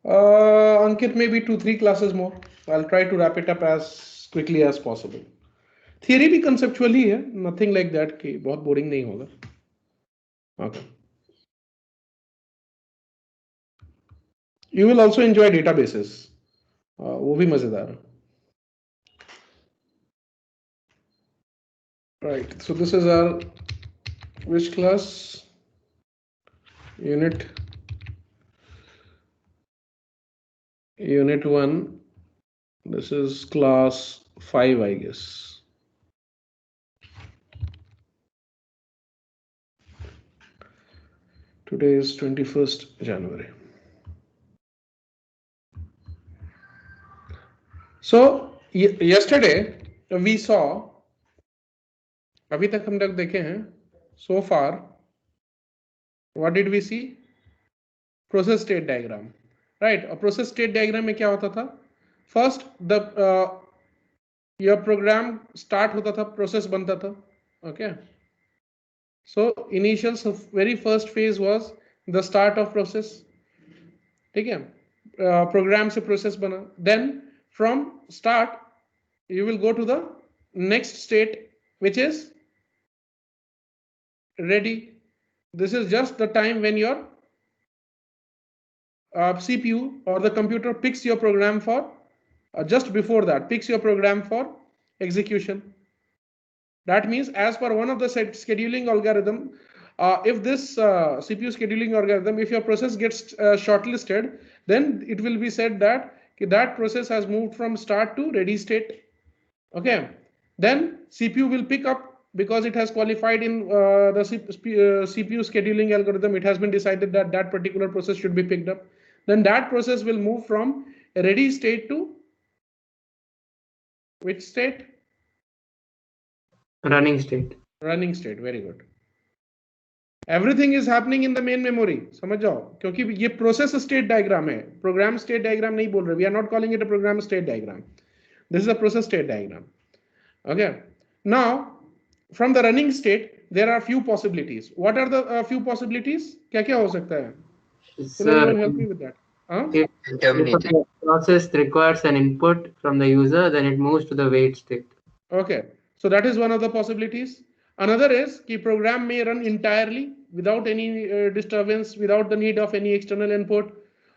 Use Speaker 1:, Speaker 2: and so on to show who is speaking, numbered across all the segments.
Speaker 1: Ankit, maybe 2-3 classes more. I'll try to wrap it up as quickly as possible. Theory भी conceptually है, nothing like that कि बहुत boring नहीं होगा. Okay. You will also enjoy databases, वो भी मजेदार है. Right, so this is our which class? Unit 1. This is class 5, I guess. Today is 21st January. So yesterday we saw, अभी तक हम लोग देखे हैं, so far what did we see? Process state diagram, right? A process state diagram में क्या होता था? First the your program start होता था, process बनता था. Okay. So initial very first phase was the start of process. ठीक है, program से process बना. Then from start you will go to the next state, which is ready. This is just the time when your CPU or the computer picks your program for just before that picks your program for execution. That means as per one of the scheduling algorithm, if this CPU scheduling algorithm, if your process gets shortlisted, then it will be said that that process has moved from start to ready state. Okay, then CPU will pick up, because it has qualified in the CPU scheduling algorithm. It has been decided that that particular process should be picked up. Then that process will move from a ready state to which state?
Speaker 2: Running state.
Speaker 1: Running state. Very good. Everything is happening in the main memory. समझ जाओ, क्योंकि ये process state diagram है, program state diagram नहीं बोल रहे. We are not calling it a program state diagram. This is a process state diagram. Okay. Now, from the running state, there are few possibilities. What are the few possibilities? क्या क्या हो सकता है? Will anyone help me with that?
Speaker 2: If a process requires an input from the user, then it moves to the wait state.
Speaker 1: Okay, so that is one of the possibilities. Another is कि program may run entirely without any disturbance, without the need of any external input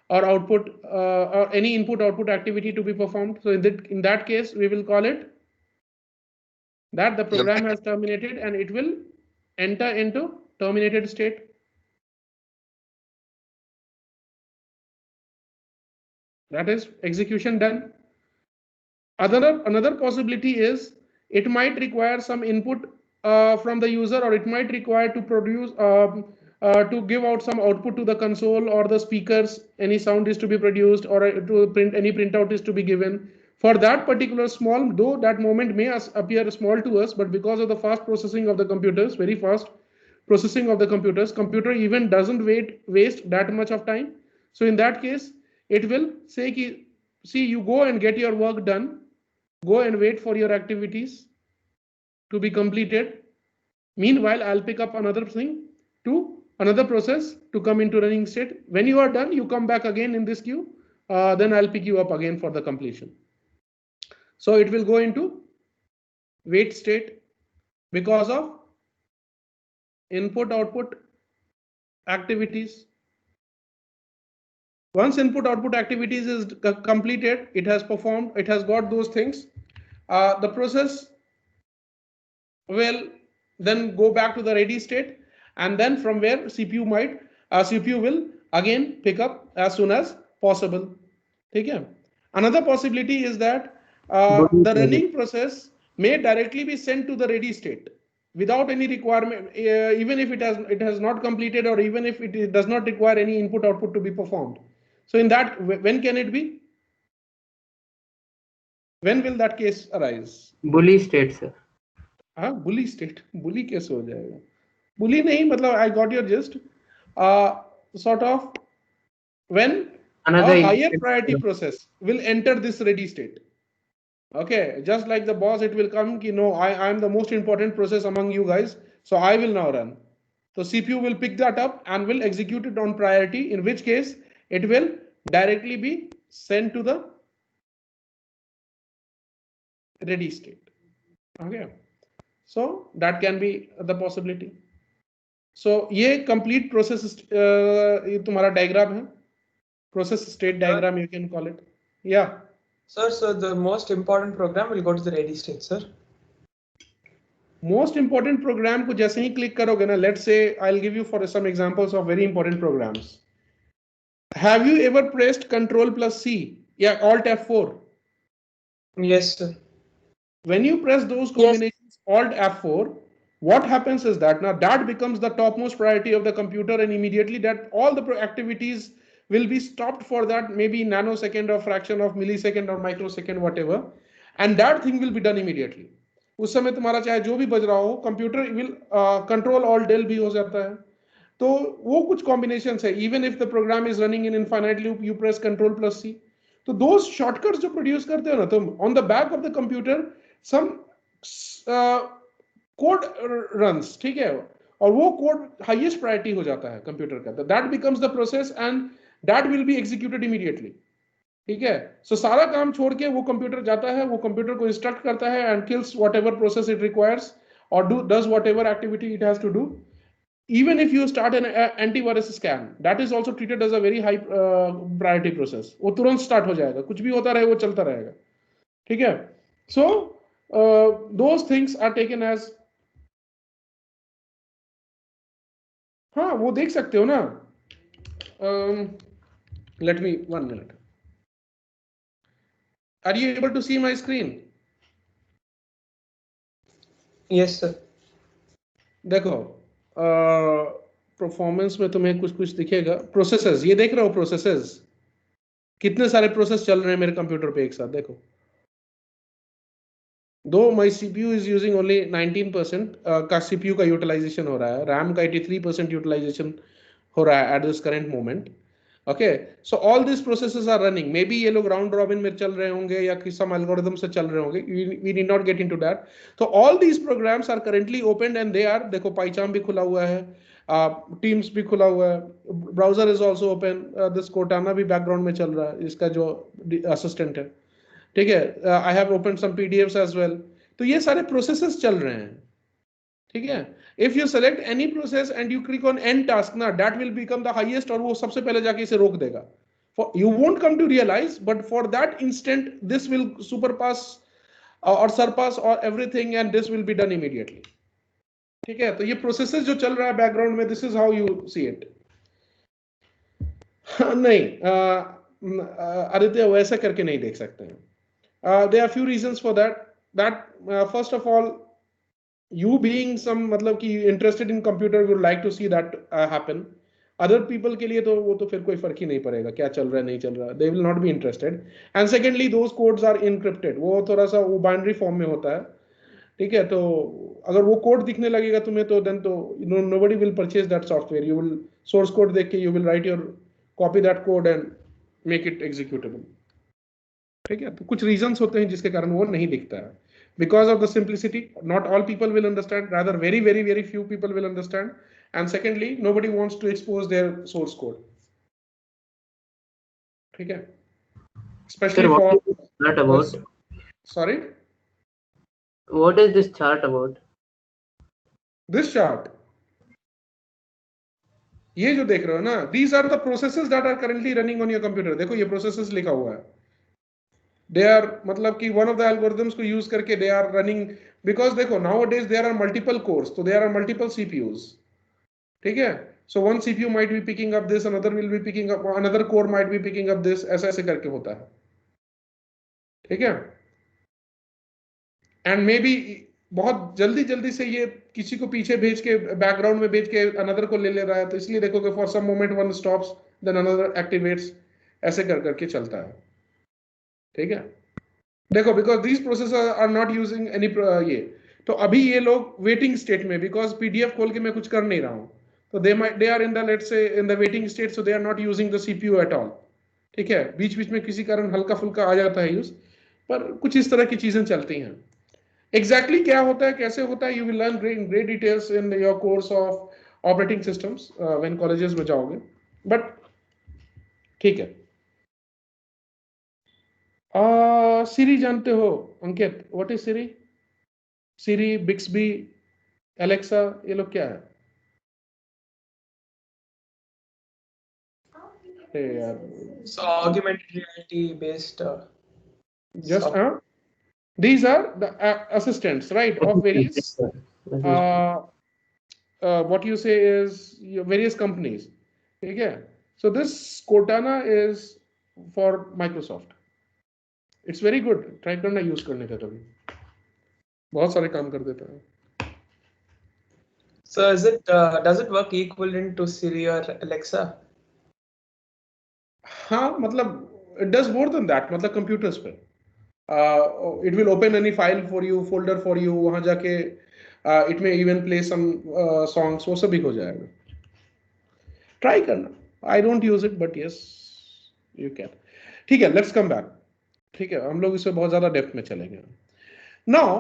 Speaker 1: or output or any input-output activity to be performed. So in that case, we will call it that the program has terminated and it will enter into terminated state. That is execution done. Another possibility is it might require some input from the user, or it might require to produce to give out some output to the console or the speakers. Any sound is to be produced, or to print any printout is to be given. For that particular small, though that moment may appear small to us, but because of the fast processing of the computers, very fast processing of the computers, computer even doesn't waste that much of time. So in that case, it will say, see, you go and get your work done. Go and wait for your activities to be completed. Meanwhile, I'll pick up another thing to another process to come into running state. When you are done, you come back again in this queue. Then I'll pick you up again for the completion. So it will go into wait state because of input-output activities. Once input-output activities is completed, it has performed, it has got those things. The process will then go back to the ready state, and then from where CPU will again pick up as soon as possible. Okay. Another possibility is that the running process may directly be sent to the ready state without any requirement, even if it has not completed, or even if it does not require any input output to be performed. So in that, when can it be? When will that case arise?
Speaker 2: Bully state, sir.
Speaker 1: हाँ, bully state. Bully कैसे हो जाएगा? Bully नहीं, मतलब I got your gist. Sort of when
Speaker 2: Another
Speaker 1: a higher priority process will enter this ready state. Okay, just like the boss, it will come कि no, I am the most important process among you guys, so I will now run. So CPU will pick that up and will execute it on priority, in which case it will directly be sent to the ready state. Okay, so that can be the possibility. So ये complete process ये तुम्हारा diagram है, process state diagram you can call it. Yeah.
Speaker 3: Sir, so the most important program will go to the ready state, sir.
Speaker 1: Most important program को जैसे ही click करोगे ना, let's say I'll give you for some examples of very important programs. Have you ever pressed Control plus C? Yeah, Alt F4.
Speaker 3: Yes, sir.
Speaker 1: When you press those combinations, Alt F4, what happens is that now that becomes the topmost priority of the computer, and immediately that all the activities will be stopped for that maybe nanosecond or fraction of millisecond or microsecond, whatever, and that thing will be done immediately. उस समय तुम्हारा चाहे जो भी बज रहा हो, computer will control all del भी हो जाता है. तो वो कुछ कॉम्बिनेशन है. Even if the program is running in infinite loop, you press control plus C. तो दोज शॉर्टकट्स जो प्रोड्यूस करते हो ना तुम on the back of the computer, some code runs, ठीक है, और वो कोड हाईएस्ट प्रायोरिटी हो जाता है कंप्यूटर का. That becomes the process and that will be executed immediately. ठीक है, सो सारा काम छोड़ के वो कंप्यूटर जाता है, वो कंप्यूटर को इंस्ट्रक्ट करता है and kills whatever process it requires और does whatever activity it has to do. Even if you start an antivirus scan, that is also treated as a very high priority process. वो तुरंत start हो जाएगा, कुछ भी होता रहे वो चलता रहेगा. ठीक है, so those things are taken as, हाँ वो देख सकते हो ना. Let me 1 minute. Are you able to see my screen?
Speaker 3: Yes, sir.
Speaker 1: देखो परफॉर्मेंस में तुम्हें कुछ कुछ दिखेगा. प्रोसेसेस, ये देख रहे हो प्रोसेसेस, कितने सारे प्रोसेस चल रहे हैं मेरे कंप्यूटर पे एक साथ. देखो, दो माई CPU इज यूजिंग ओनली 19% का CPU का यूटिलाइजेशन हो रहा है, रैम का 83% यूटिलाइजेशन हो रहा है at this current moment. Okay, so all this processes are running. May be ये लोग राउंड रॉबिन में चल रहे होंगे या किसी सम एल्गोरिथम से चल रहे होंगे. We need not get into that. तो all these programs are currently open and they are, देखो पाइचाम भी खुला हुआ है, टीम्स भी खुला हुआ है, browser is also open, this कोटाना भी बैकग्राउंड में चल रहा है, इसका जो असिस्टेंट है. ठीक है, I have open some PDFs as well. तो ये सारे प्रोसेसेस चल रहे हैं. ठीक है, if you select any process and you click on end task ना, that will become the highest और वो सबसे पहले जाके इसे रोक देगा. For you won't come to realize, but for that instant this will superpass or surpass or everything and this will be done immediately. ठीक है, तो ये प्रोसेसेस जो चल रहा है बैकग्राउंड में, this is how you see it. नहीं आदित्य वैसा करके नहीं देख सकते हैं. There are few reasons for that. First of all, you being some मतलब कि interested in computer would like to see that happen. Other people के लिए तो वो तो फिर कोई फर्क ही नहीं पड़ेगा क्या चल रहा है नहीं चल रहा है. They will not be interested. And secondly, those codes are encrypted. वो थोड़ा सा वो बाइनरी फॉर्म में होता है. ठीक है, तो अगर वो कोड दिखने लगेगा तुम्हें तो then तो nobody will purchase that software. You will source code देख के you will write your copy that code and make it executable. ठीक है, तो कुछ reasons होते हैं जिसके कारण वो नहीं दिखता है. Because of the simplicity, not all people will understand, rather very, very, very few people will understand. And secondly, nobody wants to expose their source code. ठीक है, especially
Speaker 2: Sir,
Speaker 1: for.
Speaker 2: what is this chart about?
Speaker 1: Sorry?
Speaker 2: What is this chart about?
Speaker 1: This chart. ये जो देख रहे हो ना, these are the processes that are currently running on your computer. देखो ये processes लिखा हुआ है. They are मतलब कि one of the algorithms को use करके they are running, because देखो nowadays there are multiple cores, so there are multiple CPUs. ठीक है, so one CPU might be picking up this, another will be picking up, another core might be picking up this, ऐसा ऐसे करके होता है. ठीक है, and maybe बहुत जल्दी जल्दी से ये किसी को पीछे भेज के बैकग्राउंड में भेज के अनदर को ले रहा है, तो इसलिए देखो कि for some moment one stops then another activates, ऐसे कर करके चलता है. ठीक है, देखो because these process are not using any ये, तो अभी ये लोग वेटिंग स्टेट में, बिकॉज PDF खोल के मैं कुछ कर नहीं रहा हूँ, तो they are in the let's say in the waiting state, so they are not using the CPU at all. ठीक है, बीच बीच में किसी कारण हल्का फुल्का आ जाता है यूज, पर कुछ इस तरह की चीजें चलती हैं. एग्जैक्टली क्या होता है कैसे होता है, you will learn great details in your course of operating systems when colleges में जाओगे. बट ठीक है, सीरी जानते हो Ankit? What is Siri? Siri, Bixby, Alexa, ये लोग क्या है? अरे यार,
Speaker 3: So augmented reality based
Speaker 1: just
Speaker 3: software.
Speaker 1: these are the assistants, right, of various uh, what you say is your various companies. ठीक है? So this Cortana is for Microsoft. It's very good. Try करना use करने का कभी, बहुत सारे काम कर देता है.
Speaker 3: So is it does it work equivalent to Siri or Alexa?
Speaker 1: हाँ, मतलब it does more than that. मतलब computers पे it will open any file for you, folder for you, वहां जाके it may even play some songs, वो सब भी हो जाएगा. ट्राई करना. I don't use it but yes you can. ठीक है, लेट्स कम बैक. ठीक है, हम लोग इसमें बहुत ज्यादा डेप्थ में चलेंगे. Now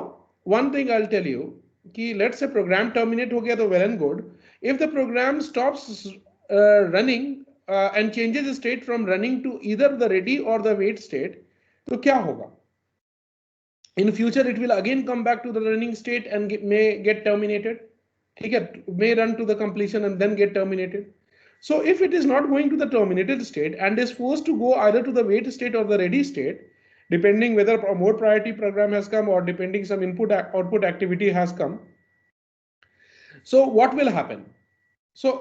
Speaker 1: one thing I will tell you कि लेट्स से प्रोग्राम टर्मिनेट हो गया तो well and good. If the program stops running and changes state from running to either the ready or the wait state, तो क्या होगा? In future it will again come back to the running state and may get terminated. ठीक है, may run to the completion and then get terminated. So if it is not going to the terminated state and is forced to go either to the wait state or the ready state, depending whether a more priority program has come or depending some input output activity has come, so what will happen? So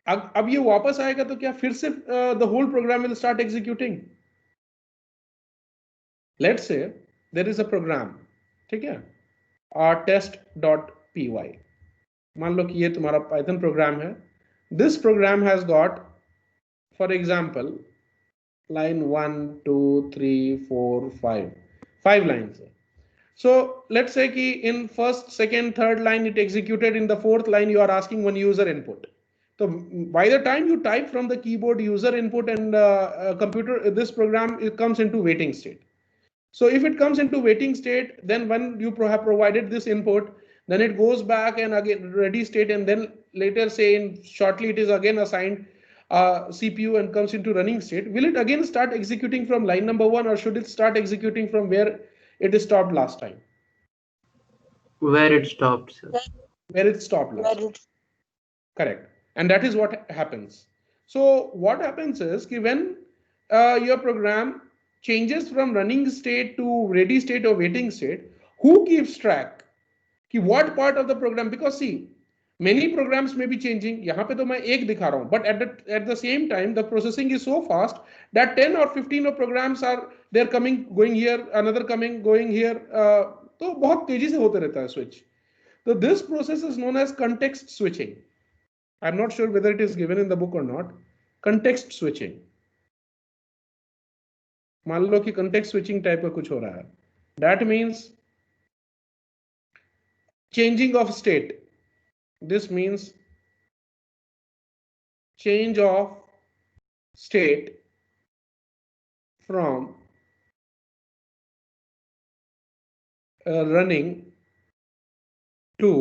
Speaker 1: अब ये वापस आएगा तो क्या फिर से the whole program will start executing? Let's say there is a program, ठीक है, test.py. मान लो कि ये तुम्हारा पाइथन प्रोग्राम है. This program has got for example line 1 2 3 4 5 5 lines है. So let's say कि in first, second, third line it executed. In the fourth line you are asking one user input. So by the time you type from the keyboard user input and computer, this program, it comes into waiting state. So if it comes into waiting state, then when you have provided this input, then it goes back and again ready state, and then later say in shortly it is again assigned CPU and comes into running state. Will it again start executing from line number 1, or should it start executing from where it stopped last time?
Speaker 2: Where it stopped, sir.
Speaker 1: Where it stopped last time. Correct. And that is what happens. So what happens is कि when your program changes from running state to ready state or waiting state, who keeps track कि what part of the program? Because see, many programs may be changing. यहाँ पे तो मैं एक दिखा रहा हूँ, but at the same time the processing is so fast that 10 or 15 of programs are they're coming going here, another coming going here. तो बहुत तेजी से होते रहता है switch. So this process is known as context switching. I'm not sure whether it is given in the book or not. Context switching. मान लो कि context switching type का कुछ हो रहा है. That means changing of state. This means change of state from running to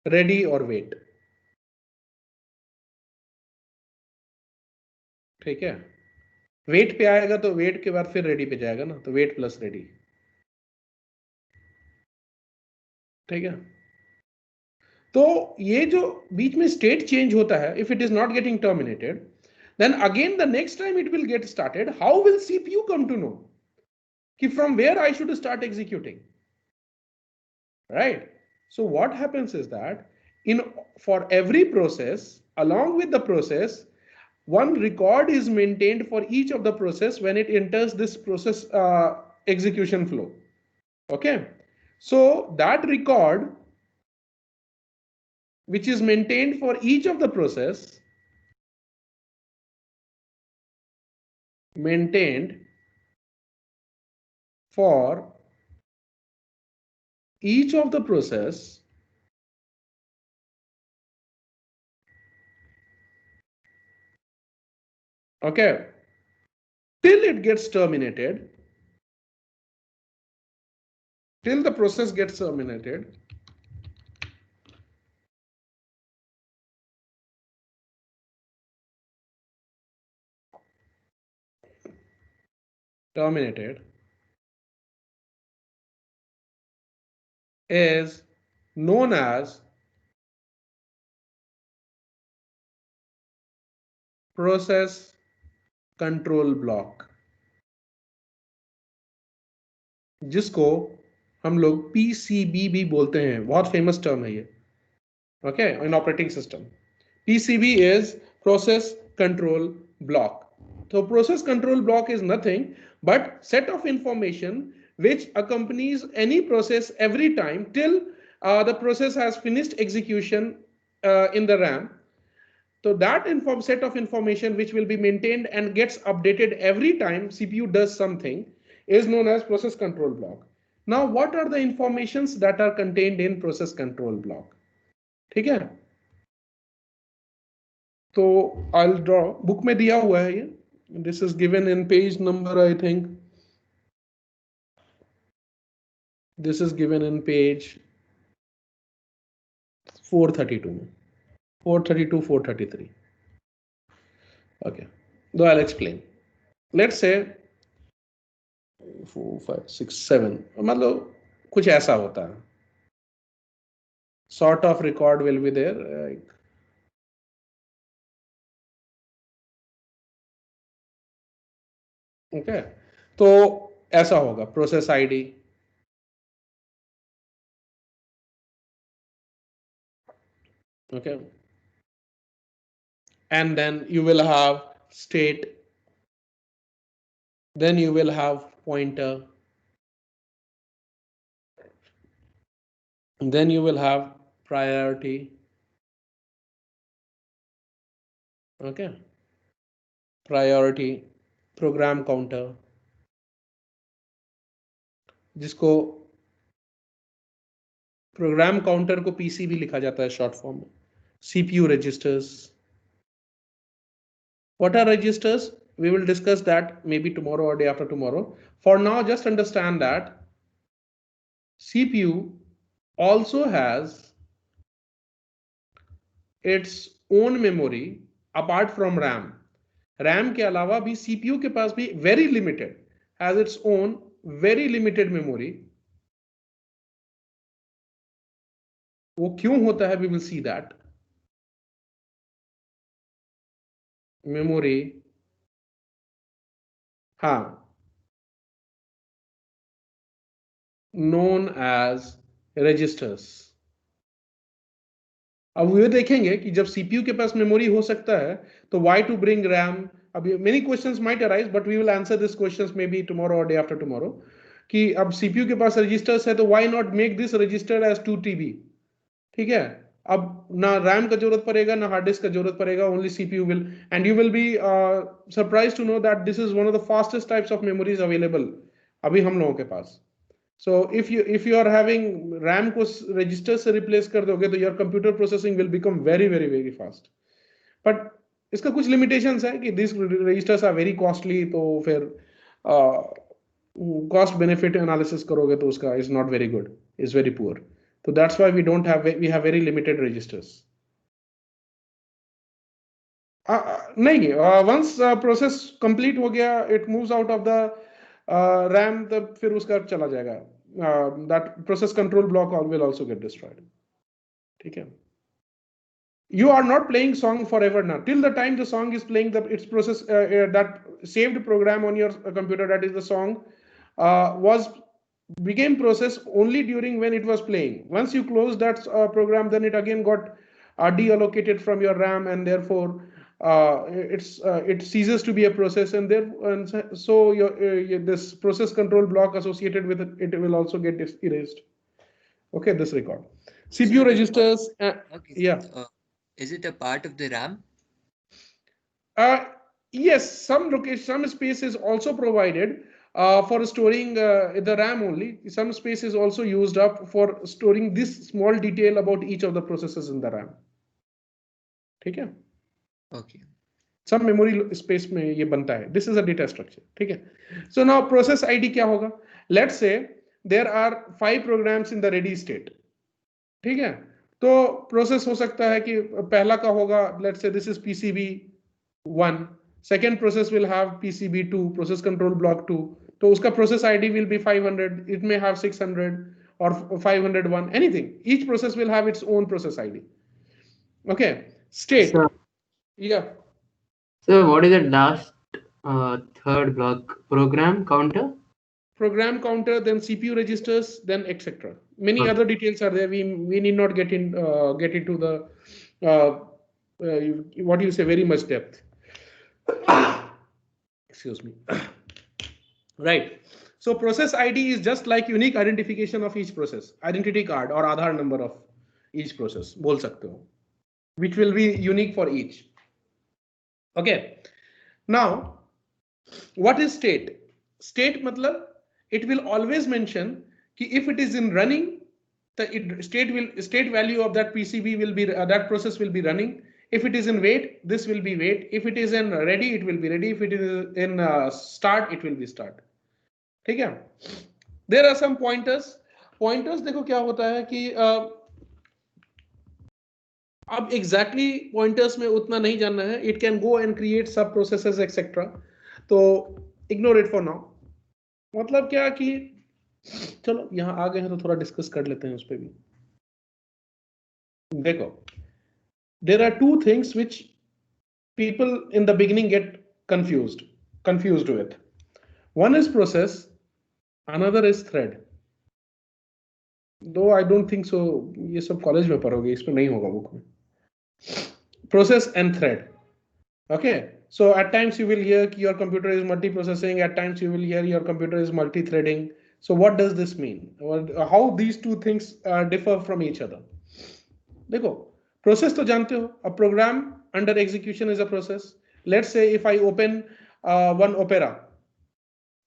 Speaker 1: ready or wait. ठीक है, wait पे आएगा तो वेट के बाद फिर रेडी पे जाएगा ना, तो वेट प्लस रेडी. ठीक है, तो ये जो बीच में स्टेट चेंज होता है, if it is not getting terminated, then again the next time it will get started, how will CPU come to know कि from where I should start executing, right? So what happens is that for every process, along with the process, one record is maintained for each of the process when it enters this process execution flow. Okay, so that record which is maintained for each of the process maintained for each of the process okay till it gets terminated, till the process gets terminated. terminated is known as process control block, जिसको हम लोग PCB भी बोलते हैं, बहुत famous term है ये, okay, in operating system. PCB is process control block. So process control block is nothing but set of information which accompanies any process every time till the process has finished execution in the RAM. So that set of information which will be maintained and gets updated every time CPU does something is known as process control block. Now what are the informations that are contained in process control block? ठीक है, तो I'll draw, book में दिया हुआ है ये, this is given in page number, I think this is given in page 432, 432, 433. Okay, though I'll explain. Let's say 4, 5, 6, 7, मतलब कुछ ऐसा होता है, sort of record will be there, okay, तो ऐसा होगा process ID, okay, and then you will have state, then you will have pointer, then you will have priority, okay, priority, program counter, जिसको program counter को PC भी लिखा जाता है short form में, CPU registers. What are registers? We will discuss that maybe tomorrow or day after tomorrow. For now, just understand that CPU also has its own memory apart from RAM. RAM के अलावा भी CPU के पास भी very limited has its own very limited memory. वो क्यों होता है? We will see that. Memory, हाँ, known as registers. अब ये देखेंगे कि जब CPU के पास मेमोरी हो सकता है तो why to bring RAM? अभी many questions might arise, but we will answer these questions maybe tomorrow or day after tomorrow. कि अब CPU के पास registers है तो why not make this register as 2 TB? ठीक है, अब ना RAM का जरूरत पड़ेगा ना हार्ड डिस्क का जरूरत पड़ेगा, only CPU will, and you will be surprised to know that this is one of the fastest types of memories available अभी हम लोगों के पास. So if you are having RAM को register से replace कर दोगे तो your computer processing will become very very very fast. But इसका कुछ limitations है कि these registers are very costly, तो फिर cost benefit analysis करोगे तो उसका is not very good, is very poor. So that's why we have very limited registers. नहीं, once process complete हो गया, it moves out of the RAM, तब फिर उसका चला जाएगा. That process control block will also get destroyed. ठीक है. You are not playing song forever now. Till the time the song is playing, its process, that saved program on your computer, that is the song, became process only during when it was playing. Once you close that program, then it again got deallocated from your RAM, and therefore it ceases to be a process, and so this process control block associated with it will also get erased. Okay, this record. CPU registers. Okay. Yeah.
Speaker 4: Is it a part of the RAM?
Speaker 1: Yes, some space is also provided for storing the RAM only. Some space is also used up for storing this small detail about each of the processes in the RAM. ठीक है?
Speaker 4: Okay.
Speaker 1: Some memory space में ये बनता है. This is a data structure. ठीक है? So now process ID क्या होगा? Let's say there are 5 programs in the ready state. ठीक है? तो प्रोसेस हो सकता है कि पहला का होगा, let's say this is PCB 1, second process will have PCB 2, process control block 2, तो उसका process ID will be 500, it may have 600 or 501, anything. Each process will have its own process ID. Okay, state.
Speaker 2: So,
Speaker 1: Yeah.
Speaker 2: so what is the last third block? Program counter?
Speaker 1: Program counter, then CPU registers, then etc. Many
Speaker 2: Okay.
Speaker 1: other details are there. We need not get into the what do you say, very much depth. Excuse me. Right. So process ID is just like unique identification of each process, identity card or Aadhaar number of each process, बोल सकते हो, which will be unique for each. Okay. Now, what is state? State matlab it will always mention कि if it is in running, the state value of that PCB will be that process will be running. If it is in wait, this will be wait. If it is in ready, it will be ready. If it is in start, it will be start. ठीक है? There are some pointers. Pointers देखो क्या होता है कि अब exactly pointers में उतना नहीं जानना है. It can go and create sub processes etc. तो ignore it for now. मतलब क्या कि चलो यहाँ आ गए हैं तो थोड़ा डिस्कस कर लेते हैं उस पे भी. देखो, there are two things which people in the beginning get confused with. One is process, another is thread. Though I don't think so, ये सब कॉलेज में पढ़ोगे, इसमें नहीं होगा बुक में. Process and thread. Okay, so at times you will hear your computer is multiprocessing, at times you will hear your computer is multi-threading. So what does this mean? How these two things differ from each other? देखो, process तो जानते हो, a program under execution is a process. Let's say if I open one Opera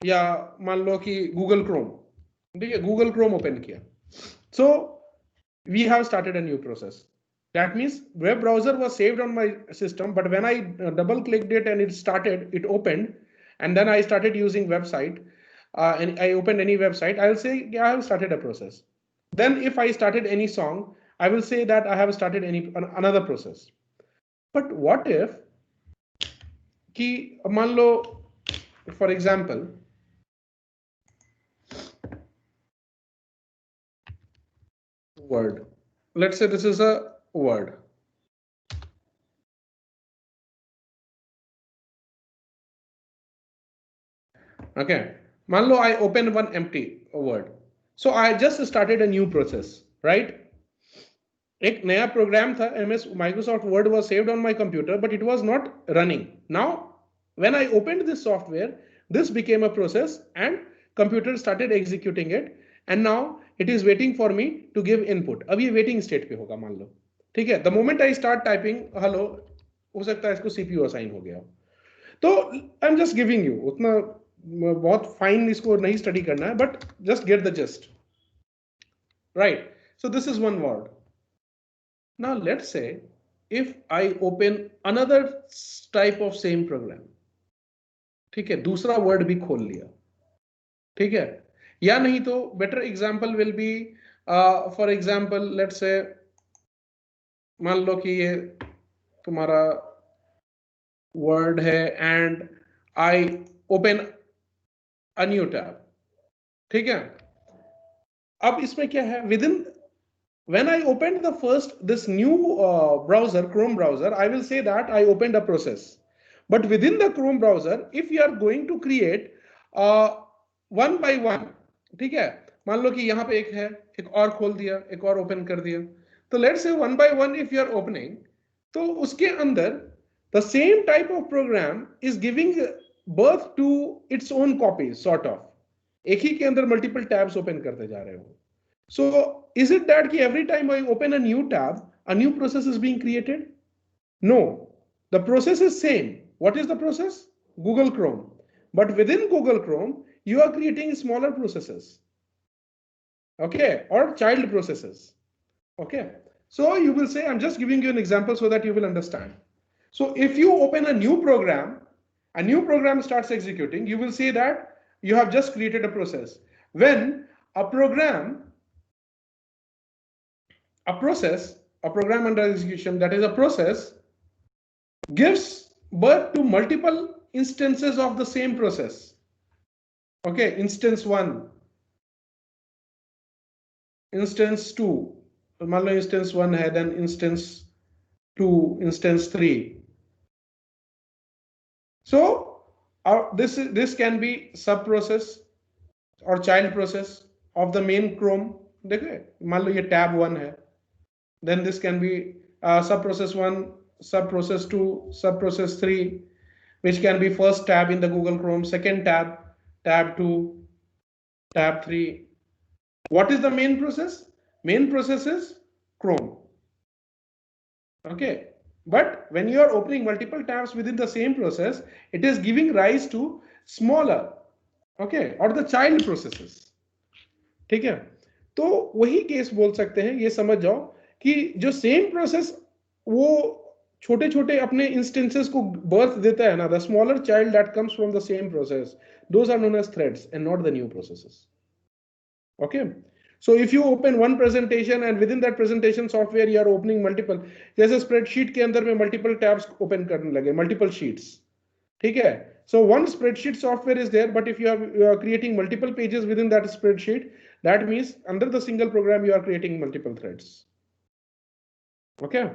Speaker 1: या मान लो कि Google Chrome, ठीक है, Google Chrome open किया. So we have started a new process. That means web browser was saved on my system, but when I double clicked it and it opened, and then I started using website and I opened any website, I'll say, yeah, I have started a process. Then if I started any song, I will say that I have started another process. But what if कि मान लो, for example, word. Let's say this is a word. Okay, मान लो I open one empty word. So I just started a new process, right? एक नया program था, Microsoft Word was saved on my computer, but it was not running. Now, when I opened this software, this became a process and computer started executing it. And now it is waiting for me to give input. अब ये waiting state पे होगा मान लो, ठीक है? The moment I start typing hello, हो सकता है इसको CPU assign हो गया. तो I'm just giving you, उतना बहुत fine इसको नहीं study करना है, but just get the gist, right? So this is one word. Now let's say if I open another type of same program, ठीक है, दूसरा word भी खोल लिया, ठीक है, या नहीं तो better example will be for example let's say मान लो कि ये तुम्हारा word है and I open a new tab, ठीक है. अब इसमें क्या है, within when I opened this new browser, Chrome browser, I will say that I opened a process. But within the Chrome browser, if you are going to create one by one, ठीक है, मान लो कि यहाँ पे एक है, एक और खोल दिया, एक और open कर दिया. तो let's say one by one if you are opening, तो उसके अंदर the same type of program is giving birth to its own copies, sort of. एक ही के अंदर multiple tabs open करते जा रहे हो. So is it that every time I open a new tab, a new process is being created? No, the process is same. What is the process? Google Chrome. But within Google Chrome, you are creating smaller processes. Okay, or child processes. Okay, so you will say, I'm just giving you an example so that you will understand. So if you open a new program starts executing, you will say that you have just created a process. When a program under execution, that is a process, gives birth to multiple instances of the same process. Okay, instance 1, instance 2, मान लो instance 1 है, then instance 2, instance 3. So this can be sub process or child process of the main Chrome. देखो मान लो ये tab 1 है, then this can be sub process 1, sub process 2, sub process 3, which can be first tab in the Google Chrome, second tab, tab 2, tab 3. What is the main process? Main process is Chrome. Okay, but when you are opening multiple tabs within the same process, it is giving rise to smaller, okay, or the child processes. ठीक है, तो वही case बोल सकते हैं, ये समझ जाओ कि जो सेम प्रोसेस वो छोटे छोटे अपने इंस्टेंसेस को बर्थ देता है ना, the smaller child that comes from the same process, those are known as threads and not the new processes. Okay, so if you open one presentation and within that presentation software you are opening multiple, जैसे spreadsheet के अंदर में multiple tabs open करने लगे, multiple sheets, ठीक है. So one spreadsheet software is there, but if you are creating multiple pages within that spreadsheet, that means under the single program you are creating multiple threads. Okay,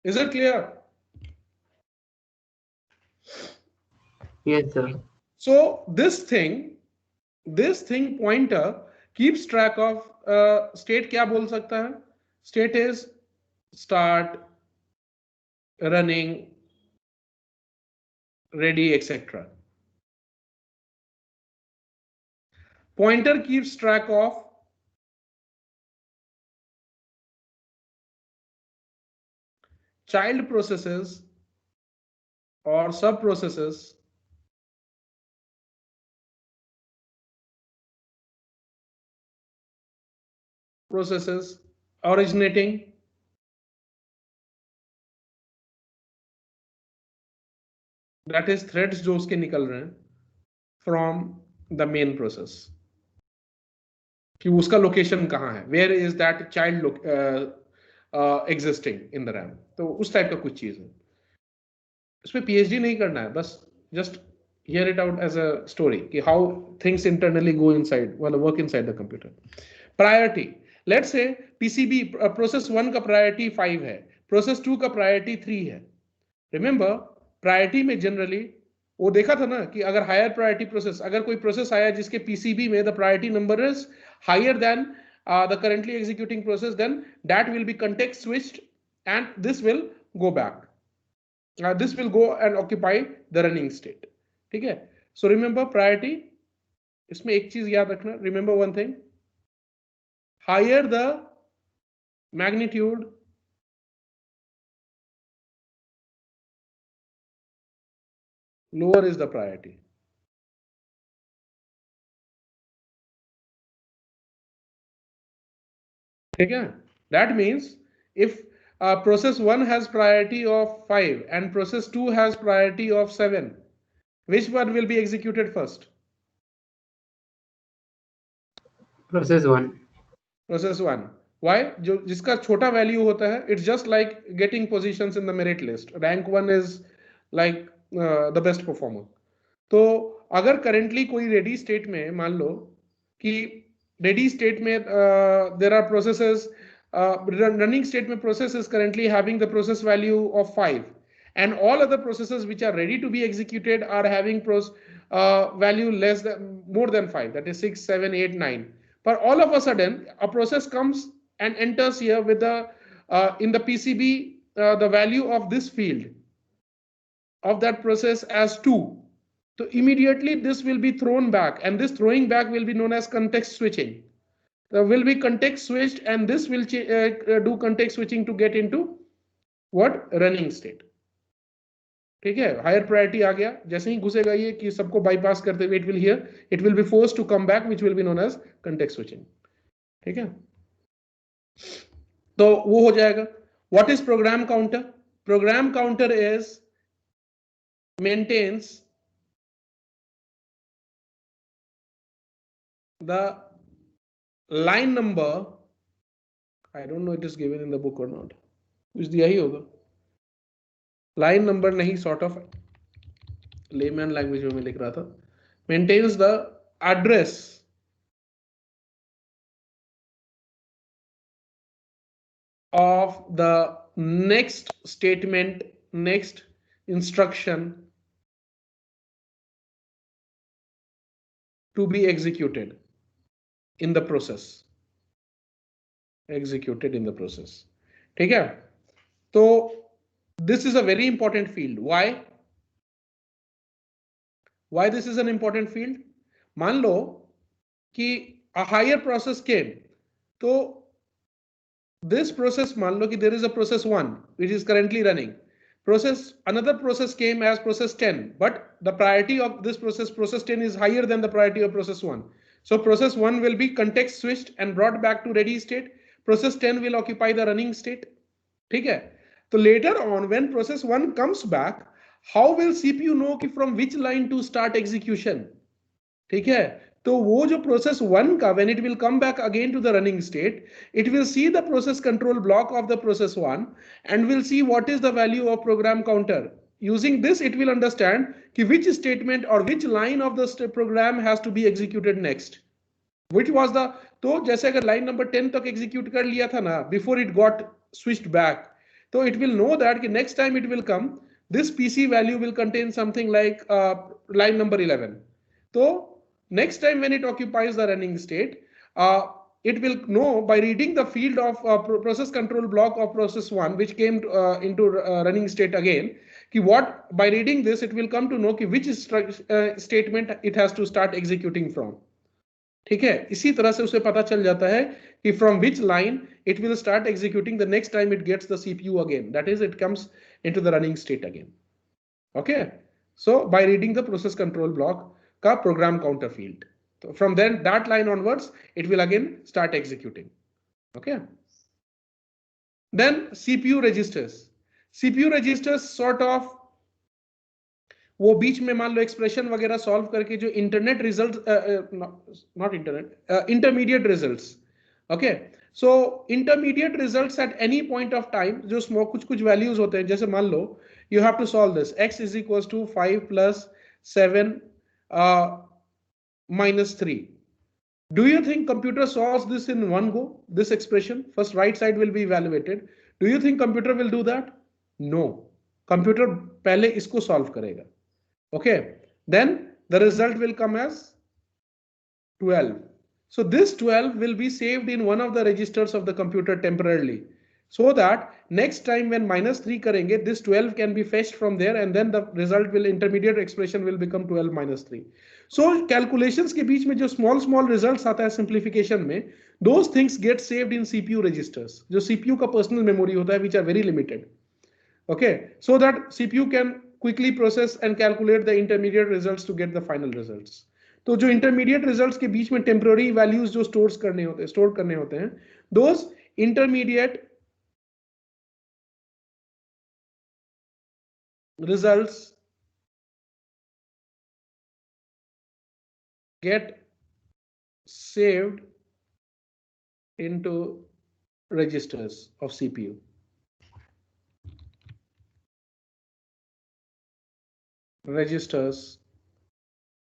Speaker 1: is it clear?
Speaker 2: Yes, sir.
Speaker 1: So this thing pointer keeps track of state. क्या बोल सकता है? State is start, running, ready, etc. Pointer keeps track of child processes or sub processes originating that is threads जो उसके निकल रहे हैं from the main process, कि उसका लोकेशन कहाँ है, where is that child existing in the RAM. तो उस टाइप का कुछ चीज है. इसमें PhD नहीं करना है, बस just hear it out as a story कि how things internally go inside while work inside the computer. Priority, let's say PCB process 1 का priority 5 है, process 2 का priority 3 है. Remember priority में generally वो देखा था ना कि अगर हायर प्रायोरिटी प्रोसेस, अगर कोई प्रोसेस आया जिसके पीसीबी में the priority number is higher then the currently executing process, then that will be context switched and this will go back, this will go and occupy the running state. ठीक है, so remember priority. इसमें एक चीज याद रखना, remember one thing, higher the magnitude, lower is the priority. ठीक है, that means if process 1 has priority of 5 and process 2 has priority of 7, which one will be executed first?
Speaker 2: Process 1.
Speaker 1: Process 1. Why? जो जिसका छोटा value होता है, it's just like getting positions in the merit list. Rank 1 is like the best performer. तो अगर currently कोई ready state में मान लो कि ready state में there are processes, running state में process is currently having the process value of 5 and all other processes which are ready to be executed are having value less than more than 5, that is 6, 7, 8, 9. But all of a sudden a process comes and enters here with the in the PCB the value of this field of that process as 2. So immediately this will be thrown back, and this throwing back will be known as context switching. Will be context switched and this will do context switching to get into what? Running state. ठीक है, higher priority आ गया, जैसे ही घुसेगा ये कि सबको bypass करते हुए it will be forced to come back which will be known as context switching. ठीक है, तो वो हो जाएगा. What is program counter? Program counter is maintains the line number. I don't know it is given in the book or not. कुछ दिया ही होगा. Line number नहीं, sort of layman language में लिख रहा था, maintains the address of the next statement, next instruction to be executed in the process. Executed in the process. ठीक है? तो this is a very important field. Why? Why this is an important field? मान लो कि a higher process came, तो this process, मान लो कि there is a process 1 which is currently running. Another process came as process 10, but the priority of this process 10 is higher than the priority of process 1. So process 1 will be context switched and brought back to ready state. Process 10 will occupy the running state. ठीक है? So later on, when process 1 comes back, how will CPU know कि from which line to start execution? ठीक है? तो वो जो process 1 का, when it will come back again to the running state, it will see the process control block of the process 1 and will see what is the value of program counter. Using this, it will understand कि which statement or which line of the program has to be executed next. Which was the, तो जैसे अगर line number 10 तक execute कर लिया था ना, before it got switched back, तो it will know that कि next time it will come, this PC value will contain something like line number 11. So next time when it occupies the running state, it will know by reading the field of process control block of process 1, which came into running state again, कि what, by reading this, it will come to know कि which statement it has to start executing from. ठीक है? इसी तरह से उसे पता चल जाता है कि from which line it will start executing the next time it gets the CPU again. That is, it comes into the running state again. Okay? So by reading the process control block का program counter field. So from then that line onwards, it will again start executing. Okay. Then CPU registers. CPU registers sort of वो बीच में मान लो expression वगैरह solve करके जो internet result not internet intermediate results. Okay, so intermediate results at any point of time जो कुछ values होते हैं, जैसे मान लो you have to solve this. X is equals to 5 plus 7 minus 3. Do you think computer solves this in one go? This expression, first right side will be evaluated. Do you think computer will do that? No. Computer पहले इसको solve करेगा. Okay. Then the result will come as 12. So this 12 will be saved in one of the registers of the computer temporarily, so that next time when minus 3 करेंगे, this 12 can be fetched from there, and then the result will, intermediate expression will become 12 minus 3. So calculations के बीच में जो small results आता है simplification में, those things get saved in CPU registers, जो CPU का personal memory होता है, which are very limited. Okay, so that CPU can quickly process and calculate the intermediate results to get the final results. तो जो intermediate results के बीच में temporary values जो store करने होते हैं, those intermediate results get saved into registers of CPU. Registers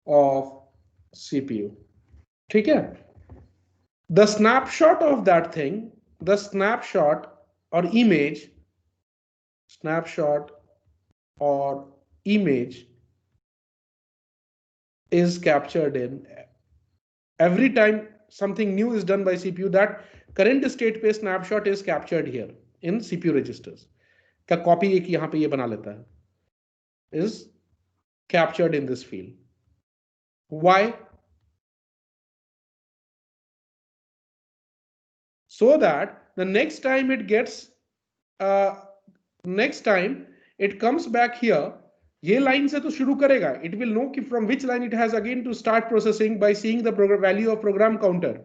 Speaker 1: of CPU. ठीक है? The snapshot of that thing, the snapshot or image, is captured in every time something new is done by CPU, that current state पे snapshot is captured here in CPU registers. का copy एक यहाँ पे ये बना लेता है, is captured in this field. Why? So that the next time it gets, next time it comes back here, ये line से तो शुरू करेगा, it will know कि from which line it has again to start processing by seeing the value of program counter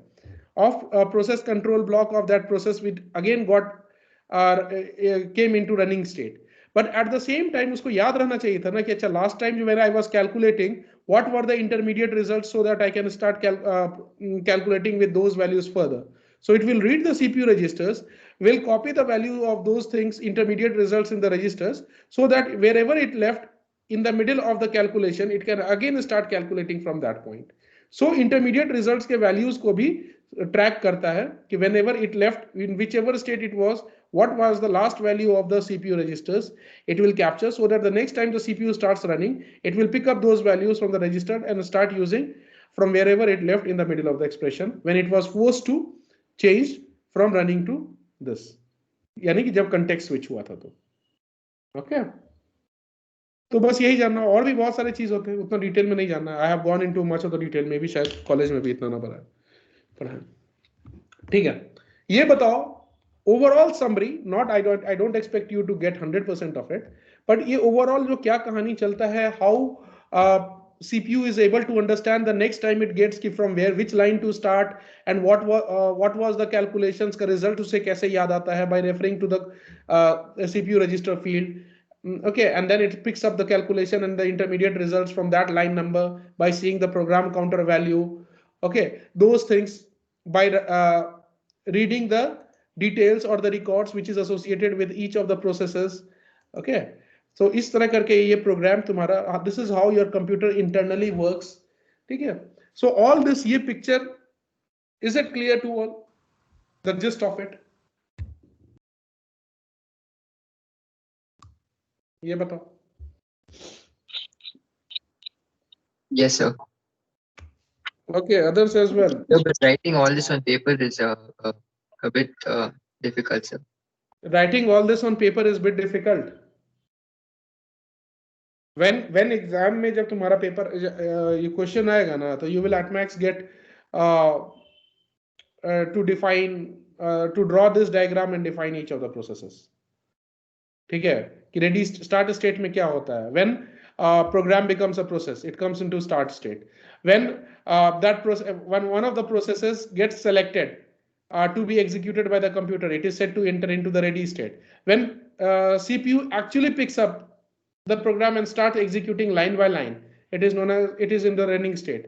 Speaker 1: of process control block of that process, which again got came into running state. But at the same time उसको याद रहना चाहिए था ना कि अच्छा last time when I was calculating what were the intermediate results, so that I can start calculating with those values further. So it will read the CPU registers, will copy the value of those things, intermediate results in the registers, so that wherever it left, in the middle of the calculation, it can again start calculating from that point. So intermediate results के values को भी track करता है कि whenever it left, in whichever state it was, what was the last value of the CPU registers, it will capture, so that the next time the CPU starts running, it will pick up those values from the register and start using from wherever it left in the middle of the expression when it was forced to change from running to this, यानी कि जब context switch हुआ था तो okay तो बस यही जानना, और भी बहुत सारे चीज होते हैं, उतना डिटेल में नहीं जानना. I have gone into much of the detail में भी, शायद कॉलेज में भी इतना ना पढ़ा. ठीक है, ये बताओ overall summary, not I don't expect you to get 100% of it, but ये ओवरऑल जो क्या कहानी चलता है, how CPU is able to understand the next time it gets कि from where which line to start and what was the calculations का result उसे कैसे याद आता है by referring to the CPU register field. Okay, and then it picks up the calculation and the intermediate results from that line number by seeing the program counter value. Okay, those things by reading the details or the records which is associated with each of the processes. Okay, so इस तरह करके ये program तुम्हारा, this is how your computer internally works. ठीक है, so all this ये picture, is it clear to all, the gist of it? ये बताओ.
Speaker 4: Yes, sir.
Speaker 1: Okay, others as well.
Speaker 4: No, but writing all this on paper is a bit difficult, sir.
Speaker 1: Writing all this on paper is bit difficult. When exam में जब तुम्हारा paper ये question आएगा ना, तो you will at max get to define to draw this diagram and define each of the processes. ठीक है, कि ready start state में क्या होता है, when program becomes a process, it comes into start state. When that process, when one of the processes gets selected to be executed by the computer, it is set to enter into the ready state. When CPU actually picks up the program and starts executing line by line, it is known as, it is in the running state.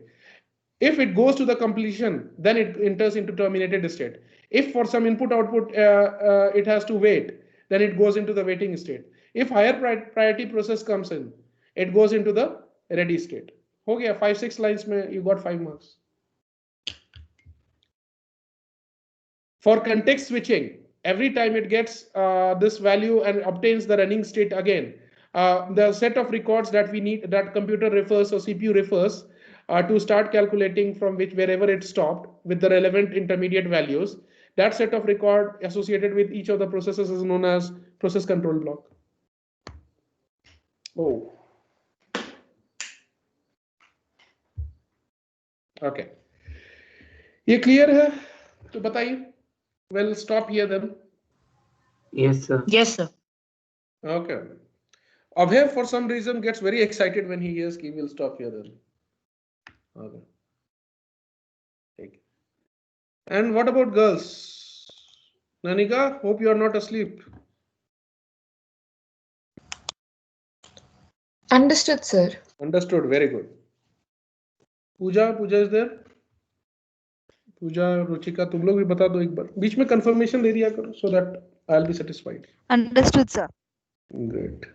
Speaker 1: If it goes to the completion, then it enters into terminated state. If for some input output it has to wait, then it goes into the waiting state. If higher priority process comes in, it goes into the ready state. हो गया, 5-6 lines में you got 5 marks. For context switching, every time it gets this value and obtains the running state again, the set of records that we need, that computer refers or CPU refers to start calculating from wherever it stopped with the relevant intermediate values, that set of record associated with each of the processes is known as process control block. Oh. Okay. ये clear है? तो बताइए. We'll stop here then.
Speaker 2: Yes, sir.
Speaker 5: Yes, sir.
Speaker 1: Okay. Abhay for some reason gets very excited when he hears कि we'll stop here then. Okay. Okay. And what about girls? Nanika, hope you are not asleep.
Speaker 5: Understood, sir.
Speaker 1: Understood. Very good. Pooja is there? Pooja, Ruchika, तुम लोग भी बता दो एक बार. बीच में confirmation दे दिया करो so that I'll be satisfied.
Speaker 6: Understood, sir.
Speaker 1: Good.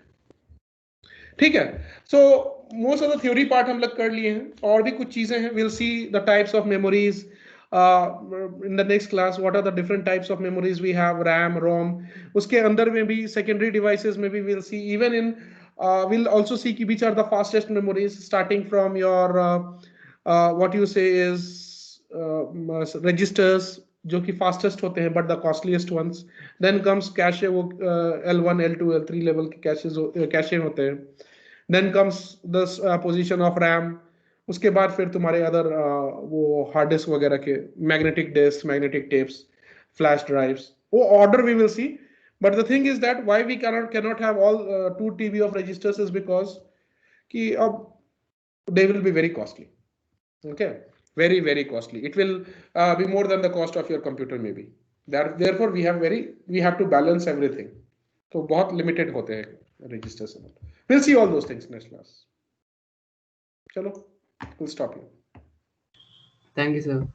Speaker 1: ठीक है. So most of the theory part हम लोग कर लिए हैं. और भी कुछ चीजें हैं. We'll see the types of memories in the next class. What are the different types of memories we have? RAM, ROM. उसके अंदर में भी secondary devices में भी we'll see. Even in we'll also see which are the fastest memories, starting from your what you say is registers जो कि fastest होते हैं but the costliest ones. Then comes cache, वो L1, L2, L3 level के cache होते हैं. Then comes the position of RAM. उसके बाद फिर तुम्हारे अदर वो हार्ड डिस्क वगैरह के magnetic disk, magnetic tapes, flash drives, वो order we will see. But the thing is that why we cannot have all 2 TB of registers is because कि अब they will be very costly. Okay, very costly. It will be more than the cost of your computer maybe. Therefore we have to balance everything. तो बहुत limited होते हैं registers. We'll see all those things next class. चलो, we'll stop here.
Speaker 2: Thank you, sir.